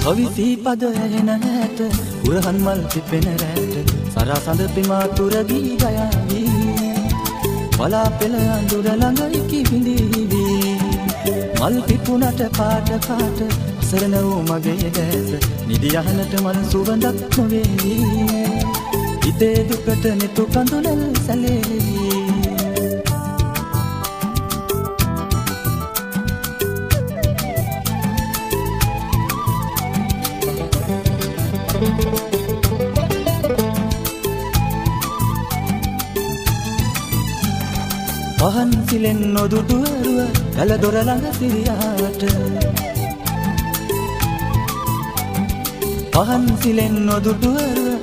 කවිසි පද ඇහෙන හැට උරහන් මල් පිපෙන රැට සරසඳ පිමා තුර ගී ගයාවි වලා පෙළ අඳුර ළඟ ඉකි විඳිවි මල් පිපුණට පාට පාට අසරණ වූ මගේ දැස නිදියහනට මල් සුවඳක් නොවේවි හිතේ දුකට නෙතු කඳුළල් සැලේවි පහන් සිලෙන් නොදුටුවරුව කල දොර ළඟ සිරියාට පහන් සිලෙන් නොදුටුවරුව